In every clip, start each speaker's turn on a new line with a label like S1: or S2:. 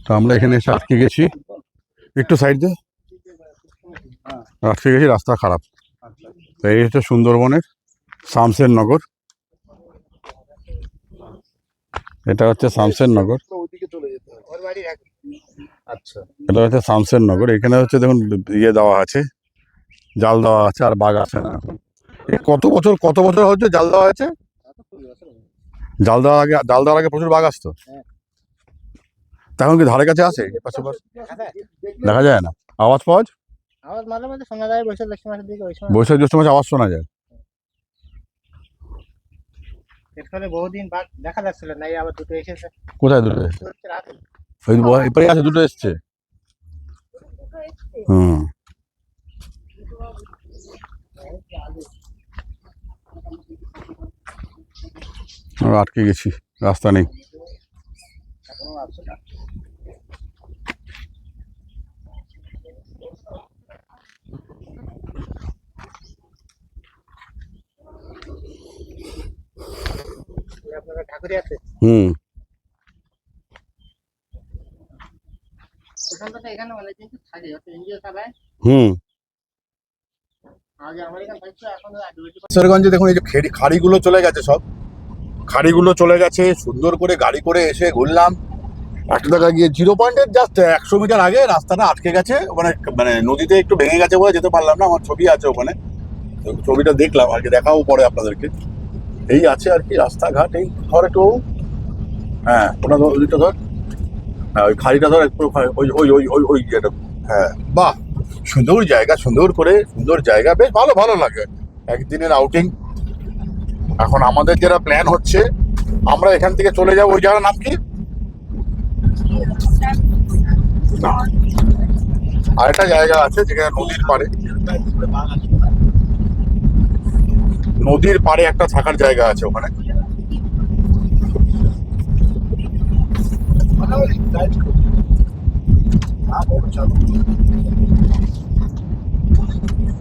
S1: তো আমরা এখানে এসে আটকে গেছি, একটু সাইড দিয়ে আটকে গেছি, রাস্তা খারাপ। তো এই হচ্ছে সুন্দরবনের শামসের নগর, এটা হচ্ছে শামসের নগর, এটা হচ্ছে শামসের নগর। এখানে হচ্ছে দেখুন ইয়ে দেওয়া আছে, জাল দেওয়া আছে, আর বাঘ আছে না। কত বছর হচ্ছে জাল দেওয়া আছে? জাল দেওয়ার আগে প্রচুর বাঘ আসতো, তখন কি ধারে কাছে আসে? দেখা যায় না, আওয়াজ পাওয়া যায়,
S2: আওয়াজ মাঝে মাঝে শোনা যায় বৈশাখ জ্যৈষ্ঠ মাসের দিকে, ওই সময়
S1: বৈশাখ জ্যৈষ্ঠ মাসে আওয়াজ শোনা যায়।
S2: এখানে বহুদিন বাঘ দেখা যাচ্ছিল না, এই আবার দুটো এসেছে।
S1: কোথায় দুটো এসছে? এরপরে আছে, দুটো এসছে। হুম, আমরা আটকে গেছি, রাস্তা নেই।
S2: আপনারা ঠাকুরিয়াতে
S1: হুম,
S2: প্রশান্তটা এখানে অনেকদিন তো থাকে, অত এনজিও চালায়।
S1: হুম।
S2: আগে আমার এখানে থাকতো, এখন
S1: কিশোরগঞ্জে দেখুন এই যে খাড়িগুলো চলে গেছে, সব খাড়িগুলো চলে গেছে। সুন্দর করে গাড়ি করে এসে ঘুরলাম, 100 টাকা গিয়ে জিরো পয়েন্টের জাস্ট 100 মিটার আগে রাস্তাটা আটকে গেছে, মানে মানে নদীতে একটু ভেঙে গেছে বলে যেতে পারলাম না। আমার ছবি আছে ওখানে, তো ছবিটা দেখলাম আর কি, দেখাও পরে আপনাদেরকে। এই আছে আর কি রাস্তাঘাট। এই ধর একটু, হ্যাঁ ওটা ধর, ওইটা ধর, হ্যাঁ ওই খাড়িটা ধর একটু, ওই ওই ওই ওই ওই যেটা, হ্যাঁ বাহ, সুন্দর জায়গা, সুন্দর করে, সুন্দর জায়গা, বেশ ভালো ভালো লাগে একদিনের আউটিং। এখন আমাদের যেটা প্ল্যান হচ্ছে, আমরা এখান থেকে চলে যাবো, ওই জায়গার নাম কি, আরেকটা জায়গা আছে যেখানে নদীর পাড়ে, নদীর পাড়ে একটা থাকার জায়গা আছে ওখানে।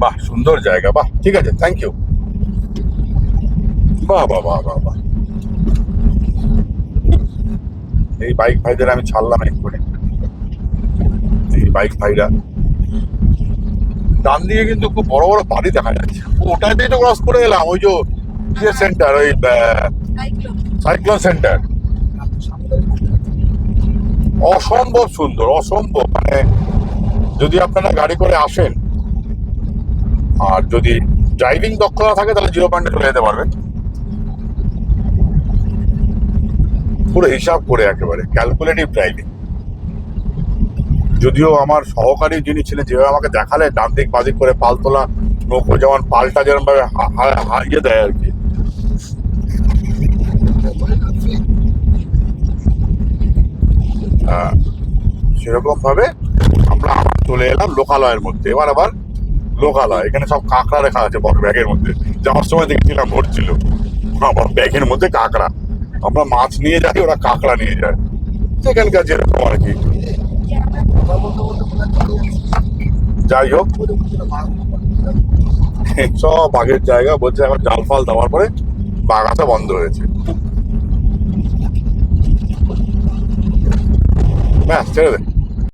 S1: বাহ, সুন্দর জায়গা, বাহ, ঠিক আছে, থ্যাংক ইউ। বাহ বাহ বাহ বাহ বাহ, এই বাইক ভাইদের আমি ছাড়লাম এক্ষুনি। এই বাইক ভাইরা, ডান দিকে কিন্তু খুব বড় বড় বাড়ি দেখা যাচ্ছে, ওটাই দিয়ে তো ক্রস করে এলাম, ওই যে ইয়ে সেন্টার, ওই সাইক্লোন সেন্টার। অসম্ভব সুন্দর, অসম্ভব, মানে যদি আপনারা গাড়ি করে আসেন আর যদি ড্রাইভিং দক্ষতা থাকে তাহলে জিরো পয়েন্টে চলে যেতে পারবেন, পুরো হিসাব করে, একেবারে ক্যালকুলেটিভ ড্রাইভিং। যদিও আমার সহকারী যিনি ছিলেন, যেভাবে আমাকে দেখালেন ডান দিক বাদিক করে পাল তোলা নৌকো, যেমন পালটা যেরকম ভাবে হারিয়ে দেয় আর কি, সেরকম ভাবে আমরা আবার চলে এলাম লোকালয়ের মধ্যে। এবার আবার লোকালয়, এখানে সব কাঁকড়া রেখা আছে বড় ব্যাগের মধ্যে, যাওয়ার সময় দেখেছিলাম ভরছিল আমার ব্যাগের মধ্যে কাঁকড়া। আমরা মাছ নিয়ে যাই, ওরা কাঁকড়া নিয়ে যায়, সেখানকার যেরকম আর কি। যাই হোক, সব বাঘের জায়গা বলছে, এখন জাল ফাল দেওয়ার পরে বাঘ আসা বন্ধ হয়েছে, ব্যাস ছেড়ে দে।